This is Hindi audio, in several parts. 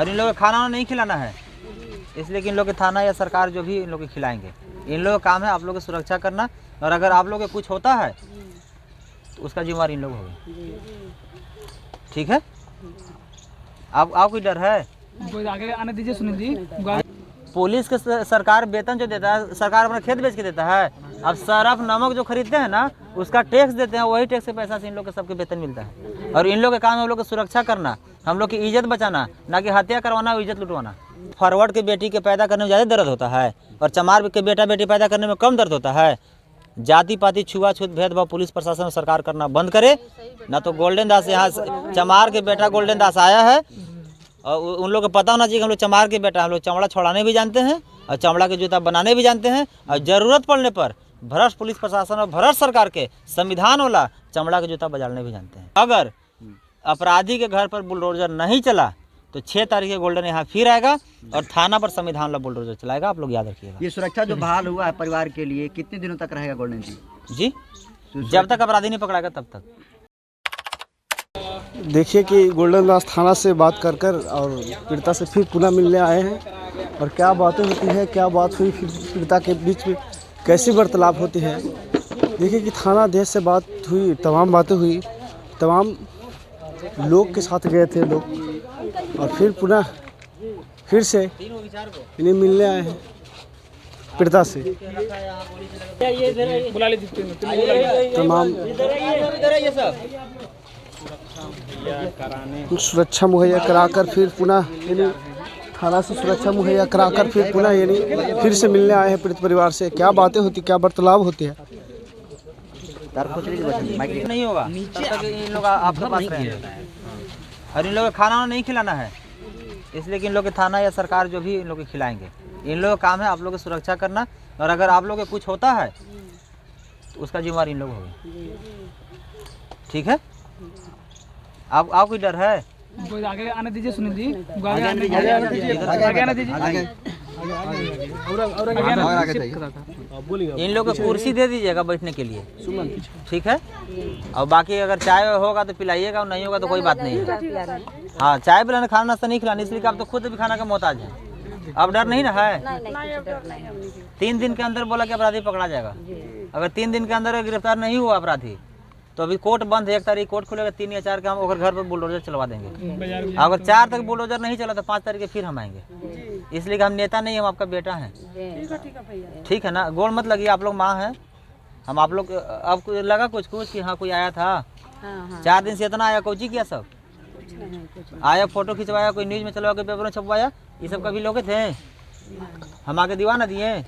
और इन लोगों को खाना नहीं खिलाना है, इसलिए कि इन लोग के थाना या सरकार जो भी इन लोग को खिलाएंगे। इन लोगों का काम है आप लोग की सुरक्षा करना, और अगर आप लोग के कुछ होता है तो उसका जिम्मेवार इन लोग होगा। ठीक है, आप कोई डर है? आगे आने दीजिए, सुनिए जी। पुलिस के सरकार वेतन जो देता है, सरकार अपना खेत बेच के देता है। अब सरफ नमक जो खरीदते हैं ना, उसका टैक्स देते हैं, वही टैक्स के पैसा से इन लोग के सबके वेतन मिलता है। और इन लोग के काम है हम लोग की सुरक्षा करना, हम लोग की इज्जत बचाना, ना कि हत्या करवाना और इज्जत लुटवाना। फॉरवर्ड के बेटी के पैदा करने में ज़्यादा दर्द होता है और चमार के बेटा बेटी पैदा करने में कम दर्द होता है। जाति पाति छुआछूत भेदभाव पुलिस प्रशासन और सरकार करना बंद करे, ना तो गोल्डन दास यहाँ चमार के बेटा गोल्डन दास आया है और उन लोग को पता होना चाहिए हम लोग चमार के बेटा, हम लोग चमड़ा छोड़ाने भी जानते हैं और चमड़ा के जूता बनाने भी जानते हैं। और ज़रूरत पड़ने पर भ्रष्ट पुलिस प्रशासन और भ्रष्ट सरकार के संविधान वाला चमड़ा के जूता बजाने भी जानते हैं। अगर अपराधी के घर पर बुलडोजर नहीं चला तो 6 तारीख के गोल्डन यहाँ फिर आएगा और थाना पर संविधान वाला बुलडोजर चलाएगा। आप लोग याद रखिएगा। ये सुरक्षा जो बहाल हुआ है परिवार के लिए कितने दिनों तक रहेगा गोल्डन जी? जब तक अपराधी नहीं पकड़ाएगा तब तक। देखिए कि गोल्डन दास थाना से बात कर और पीड़िता से फिर पुनः मिलने आए हैं और क्या बातें होती है, क्या बात हुई, फिर पीड़िता के बीच में कैसी वार्तालाप होती है। देखिए कि थाना अध्यक्ष से बात हुई, तमाम बातें हुई, तमाम लोग के साथ गए थे लोग, और फिर पुनः फिर से इन्हें मिलने आए हैं पीड़िता से। तमाम सुरक्षा मुहैया कराकर फिर पुनः यानी थाना से सुरक्षा मुहैया कराकर फिर पुनः यानी फिर से मिलने आए हैं पीड़ित परिवार से। क्या बातें होती, क्या वार्तालाप होती है नहीं होगा तब तक इन लोग आपके पास रहेंगे। और इन लोगों को खाना नहीं खिलाना है, इसलिए कि इन लोग के थाना या सरकार जो भी इन लोग को खिलाएंगे। इन लोगों का काम है आप लोग की सुरक्षा करना, और अगर आप लोग के कुछ होता है तो उसका जिम्मेवार इन लोग होगा। ठीक है, आप कोई डर है? आगे आने दीजिए, सुनिए जी। इन लोग को कुर्सी दे दीजिएगा बैठने के लिए, ठीक है। और बाकी अगर चाय होगा तो पिलाइएगा और नहीं होगा तो कोई बात नहीं है। हाँ, चाय पिलाने, खाना नाश्ता नहीं खिलाना, इसलिए कि आप तो खुद भी खाना का मोहताज है। अब डर नहीं ना है? 3 दिन के अंदर बोला कि अपराधी पकड़ा जाएगा। अगर 3 दिन के अंदर गिरफ्तार नहीं हुआ अपराधी तो अभी कोर्ट बंद है। 1 तारीख कोर्ट खुलेगा, 3 या 4 के हम घर पर बुलडोजर चलवा देंगे। अगर 4 तक बुलडोजर नहीं चला तो 5 तारीख के फिर हम आएंगे, इसलिए कि हम नेता नहीं, हम आपका बेटा हैं। ठीक है ना, गोल मत लगिए, आप लोग माँ हैं। हम आप लोग अब लगा कुछ कि हाँ कोई आया था। 4 दिन से इतना आया, कोची किया सब आया, फोटो खिंचवाया, कोई न्यूज में चलवाया, कोई पेपर में छपवाया, ये सब कभी लोग थे? हम आके दीवाना दिए।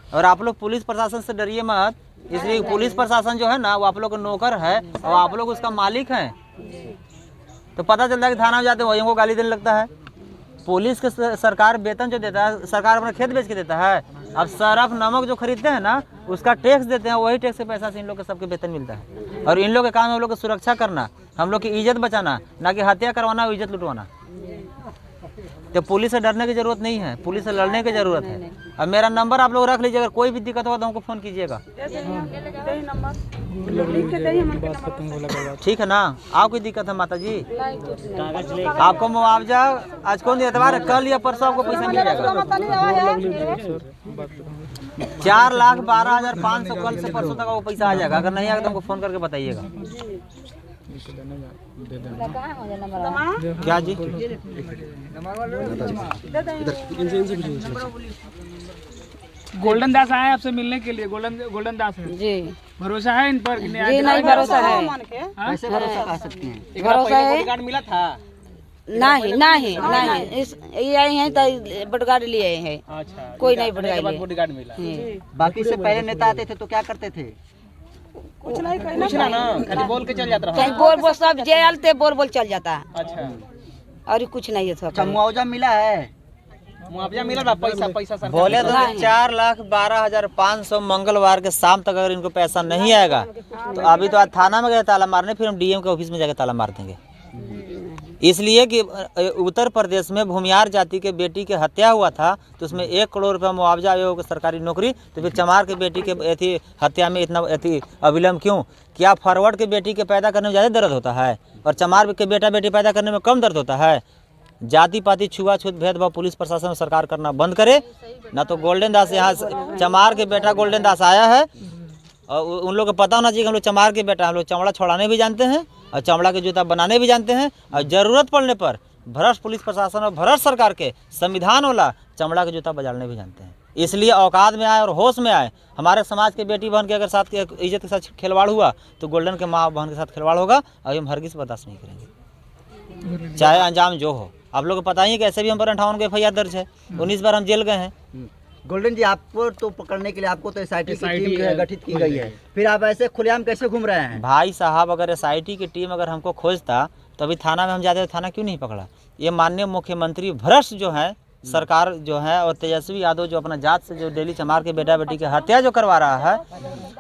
और आप लोग पुलिस प्रशासन से डरिए मत, इसलिए पुलिस प्रशासन जो है ना वो आप लोग का नौकर है और आप लोग उसका मालिक हैं। तो पता चलता है कि थाना में जाते वही को गाली देने लगता है। पुलिस के सरकार वेतन जो देता है, सरकार अपना खेत बेच के देता है। अब सरफ नमक जो खरीदते हैं ना, उसका टैक्स देते हैं, वही टैक्स के पैसा से इन लोग के सबके वेतन मिलता है। और इन लोग के काम है हम लोग की सुरक्षा करना, हम लोग की इज्जत बचाना, ना कि हत्या करवाना और इज्जत लुटवाना। तो पुलिस से डरने की जरूरत नहीं है, पुलिस से लड़ने की जरूरत है। अब मेरा नंबर आप लोग रख लीजिए, अगर कोई भी दिक्कत होगा तो हमको फ़ोन कीजिएगा। ठीक है ना? आप कोई दिक्कत है माता जी? आपको मुआवजा आज कौन एतवार है, कल या परसों आपको पैसा मिल जाएगा। 4,12,500 कल से परसों तक वो पैसा आ जाएगा। अगर नहीं आएगा तो हमको फ़ोन करके बताइएगा। क्या जी? गोल्डन दास आए आपसे मिलने के लिए। गोल्डन दास है जी, भरोसा है इन पर? जी नहीं भरोसा है। कैसे भरोसा कर सकते हैं? भरोसा है? बॉडीगार्ड मिला था? नहीं इस ये आए हैं तो बॉडीगार्ड लिए हैं। अच्छा, कोई नहीं बॉडीगार्ड मिला। बाकी से पहले नेता आते थे तो क्या करते थे? कुछ ना, खाली बोल के चल जाता कहीं बोल सब जेल थे, बोल चल जाता है। अच्छा, और कुछ नहीं है। अच्छा, मुआवजा मिला है? मुआवजा मिला ना? पैसा सरकार बोले तो 4,12,500 मंगलवार के शाम तक अगर इनको पैसा नहीं आएगा तो अभी तो आज थाना में गए ताला मारने, फिर हम डीएम के ऑफिस में जाके ताला मार देंगे। इसलिए कि उत्तर प्रदेश में भूमिहार जाति के बेटी के हत्या हुआ था तो उसमें 1 करोड़ रुपया मुआवजा आयोग सरकारी नौकरी, तो फिर चमार के बेटी के ऐसी हत्या में इतना अविलंब क्यों? क्या फॉरवर्ड के बेटी के पैदा करने में ज़्यादा दर्द होता है और चमार के बेटा बेटी पैदा करने में कम दर्द होता है? जाति पाति छुआछूत भेदभाव पुलिस प्रशासन और सरकार करना बंद करे। ना तो गोल्डन दास यहाँ चमार के बेटा गोल्डन दास आया है और उन लोग को पता होना चाहिए कि हम लोग चमार के बेटा, हम लोग चमड़ा छोड़ाने भी जानते हैं और चमड़ा के जूता बनाने भी जानते हैं और ज़रूरत पड़ने पर भ्रष्ट पुलिस प्रशासन और भ्रष्ट सरकार के संविधान वाला चमड़ा के जूता बजाने भी जानते हैं। इसलिए औकात में आए और होश में आए। हमारे समाज के बेटी बहन के अगर साथ के इज्जत के साथ खिलवाड़ हुआ तो गोल्डन के माँ बहन के साथ खिलवाड़ होगा और हम हरगिज़ बर्दाश्त नहीं करेंगे, चाहे अंजाम जो हो। आप लोग को पता ही है कैसे भी हम पर 58 के FIR दर्ज है, 19 बार हम जेल गए हैं। गोल्डन जी, आपको तो पकड़ने के लिए आपको तो SIT की टीम जो है गठित की गई है, फिर आप ऐसे खुलेआम कैसे घूम रहे हैं? भाई साहब, अगर SIT की टीम अगर हमको खोजता तो अभी थाना में हम जाते तो थाना क्यों नहीं पकड़ा? ये माननीय मुख्यमंत्री भ्रष्ट जो है सरकार जो है और तेजस्वी यादव जो अपना जात से जो डेली चमार के बेटा बेटी की हत्या जो करवा रहा है,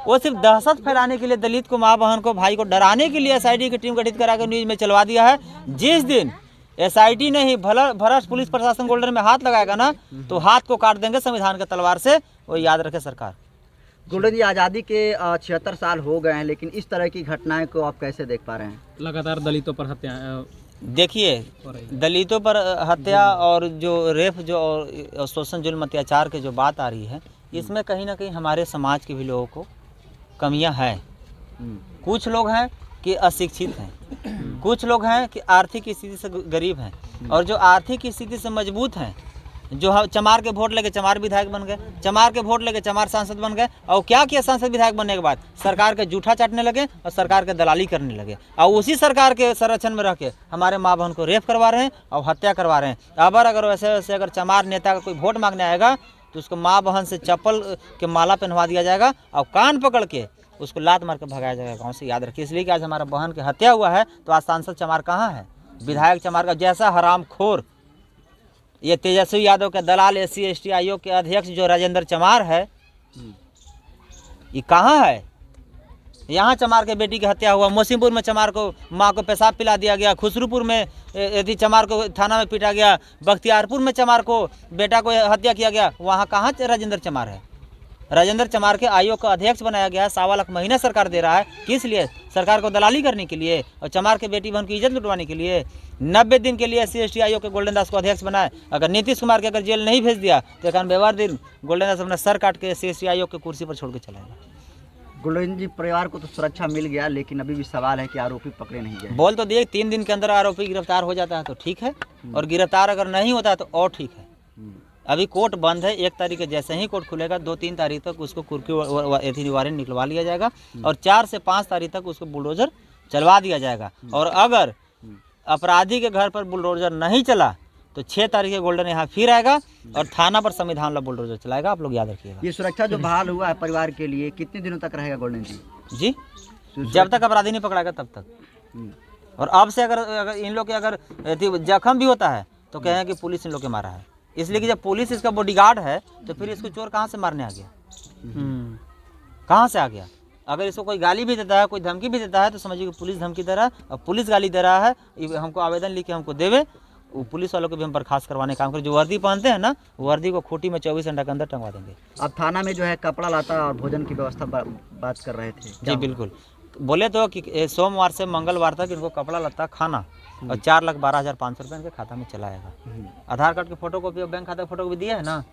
वो सिर्फ दहशत फैलाने के लिए, दलित को, माँ बहन को, भाई को डराने के लिए SIT की टीम गठित करा कर न्यूज में चलवा दिया है। जिस दिन SIT ने ही भ्रष्ट पुलिस प्रशासन गोल्डन में हाथ लगाएगा ना तो हाथ को काट देंगे संविधान के तलवार से, वो याद रखे सरकार। गोल्डन जी, आज़ादी के 76 साल हो गए हैं, लेकिन इस तरह की घटनाएं को आप कैसे देख पा रहे हैं? लगातार दलितों पर हत्या देखिए, दलितों पर हत्या और जो रेप जो और शोषण जुल्म अत्याचार की जो बात आ रही है, इसमें कहीं ना कहीं हमारे समाज के भी लोगों को कमियां हैं। कुछ लोग हैं कि अशिक्षित हैं, कुछ लोग हैं कि आर्थिक स्थिति से गरीब हैं, और जो आर्थिक स्थिति से मजबूत हैं, जो चमार के वोट लेके चमार विधायक बन गए, चमार के वोट लेके चमार सांसद बन गए, और क्या किया सांसद विधायक बनने के बाद? सरकार के जूठा चाटने लगे और सरकार के दलाली करने लगे, और उसी सरकार के संरक्षण में रह के हमारे माँ बहन को रेप करवा रहे हैं और हत्या करवा रहे हैं। अगर वैसे वैसे अगर चमार नेता का कोई वोट मांगने आएगा तो उसको माँ बहन से चप्पल के माला पहनवा दिया जाएगा और कान पकड़ के उसको लात मार के भगाया जाएगा गाँव से। याद रखिए, इसलिए कि आज हमारा बहन की हत्या हुआ है तो आज सांसद चमार कहाँ है? विधायक चमार का जैसा हरामखोर ये तेजस्वी यादव के दलाल SC ST आयोग के अध्यक्ष जो राजेंद्र चमार है, ये कहाँ है? यहाँ चमार के बेटी की हत्या हुआ, मोसिमपुर में चमार को माँ को पेशाब पिला दिया गया, खुसरूपुर में यदि चमार को थाना में पीटा गया, बख्तियारपुर में चमार को बेटा को हत्या किया गया, वहाँ कहाँ राजेंद्र चमार है? राजेंद्र चमार के आयोग का अध्यक्ष बनाया गया है, 1.25 लाख महीना सरकार दे रहा है। किस लिए? सरकार को दलाली करने के लिए और चमार के बेटी बहन की इज्जत लुटवाने के लिए। 90 दिन के लिए SC ST आयोग के गोल्डन दास को अध्यक्ष बनाए। अगर नीतीश कुमार के अगर जेल नहीं भेज दिया तो 91 दिन गोल्डन दास अपना सर काट के SC ST आयोग के कुर्सी पर छोड़ के चलाएगा। गोल्डन जी, परिवार को तो सुरक्षा मिल गया, लेकिन अभी भी सवाल है कि आरोपी पकड़े नहीं गए। बोल तो दिए 3 दिन के अंदर आरोपी गिरफ्तार हो जाता है तो ठीक है, और गिरफ्तार अगर नहीं होता है तो और ठीक है। अभी कोर्ट बंद है, 1 तारीख के जैसे ही कोर्ट खुलेगा 2-3 तारीख तक उसको कुर्की वारंट निकलवा लिया जाएगा और 4 से 5 तारीख तक उसको बुलडोजर चलवा दिया जाएगा। और अगर अपराधी के घर पर बुलडोजर नहीं चला तो 6 तारीख के गोल्डन यहाँ फिर आएगा और थाना पर संविधान वाला बुलडोजर चलाएगा। आप लोग याद रखिएगा। ये सुरक्षा जो बहाल हुआ है परिवार के लिए, कितने दिनों तक रहेगा गोल्डन जी? जी, जब तक अपराधी नहीं पकड़ाएगा तब तक। और अब से अगर इन लोग के अगर जख्म भी होता है तो कहें कि पुलिस इन लोग के मारा है, इसलिए कि जब पुलिस इसका बॉडीगार्ड है तो फिर इसको चोर कहाँ से मारने आ गया? कहाँ से आ गया? अगर इसको कोई गाली भी देता है, कोई धमकी भी देता है तो समझिए कि पुलिस धमकी दे रहा है और पुलिस गाली दे रहा है। हमको आवेदन लिख के हमको देवे, वो पुलिस वालों को भी हम बर्खास्त करवाने का काम करें। जो वर्दी पहनते हैं ना, वर्दी को खूटी में 24 घंटा के अंदर टंगवा देंगे। अब थाना में जो है कपड़ा लाता और भोजन की व्यवस्था बात कर रहे थे। जी बिल्कुल, बोले तो कि सोमवार से मंगलवार तक इनको कपड़ा लत्ता खाना और 4,12,500 रुपये इनके खाता में चलाएगा। आधार कार्ड की फोटोकॉपी और बैंक खाता की फोटोकॉपी दिया है ना?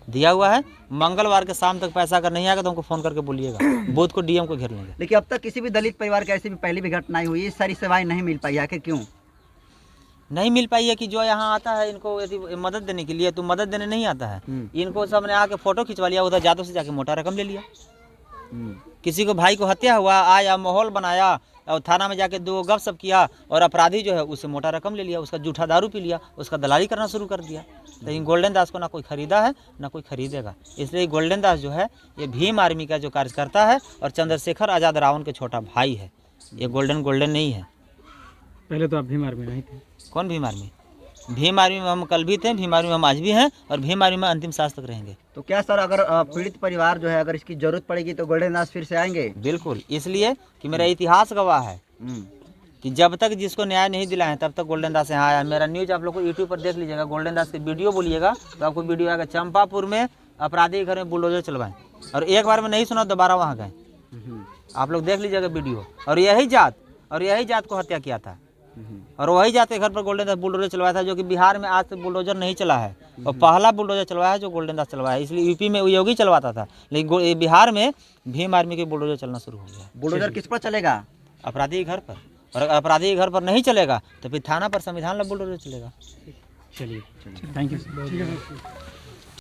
दिया हुआ है। मंगलवार के शाम तक पैसा अगर नहीं आएगा तो हमको फ़ोन करके बोलिएगा, बूथ को DM को घेर लेंगे। लेकिन अब तक किसी भी दलित परिवार के ऐसी भी पहली भी घटनाएं हुई, ये सारी सेवाएं नहीं मिल पाई, आखिर क्यों नहीं मिल पाई है? कि जो यहाँ आता है इनको यदि मदद देने के लिए तो मदद देने नहीं आता है। इनको सबने आके फ़ोटो खिंचवा लिया, उधर जादव से जाके मोटा रकम ले लिया। किसी को भाई को हत्या हुआ, आया माहौल बनाया और थाना में जाके 2 गपशप किया और अपराधी जो है उससे मोटा रकम ले लिया, उसका जूठा दारू पी लिया, उसका दलाली करना शुरू कर दिया। लेकिन गोल्डन दास को ना कोई खरीदा है ना कोई खरीदेगा। इसलिए गोल्डन दास जो है ये भीम आर्मी का जो कार्यकर्ता है और चंद्रशेखर आज़ाद रावण के छोटा भाई है। ये गोल्डन नहीं है। पहले तो आप भीम आर्मी नहीं थे। कौन भीम आर्मी? भीम आर्मी में हम कल भी थे, भीम आर्मी में हम आज भी हैं और भीम आर्मी में अंतिम सांस तक रहेंगे। तो क्या सर, अगर पीड़ित परिवार जो है अगर इसकी जरूरत पड़ेगी तो गोल्डन दास फिर से आएंगे? बिल्कुल, इसलिए कि मेरा इतिहास गवाह है कि जब तक जिसको न्याय नहीं दिलाए हैं तब तक गोल्डन दास यहाँ आया। मेरा न्यूज आप लोग को यूट्यूब पर देख लीजिएगा, गोल्डन दास की वीडियो बोलिएगा तो आपको वीडियो आएगा। चंपापुर में अपराधी के घर में बुलडोजर चलवाएं और एक बार में नहीं सुना, दोबारा वहाँ गए। आप लोग देख लीजिएगा वीडियो। और यही जात को हत्या किया था। और वही जाते घर पर गोल्डन दास बुलडोजर चलवाया था, जो कि बिहार में आज तक बुलडोजर नहीं चला है और पहला बुलडोजर चलवाया है जो गोल्डन दास चलवाया है। इसलिए यूपी में योगी चलवाता था, लेकिन बिहार में भीम आर्मी के बुलडोजर चलना शुरू हो गया। बुलडोजर किस पर चलेगा? अपराधी के घर पर, और अपराधी के घर पर नहीं चलेगा तो फिर थाना पर संविधान ला बुलडोजर चलेगा। चलिए थैंक यू।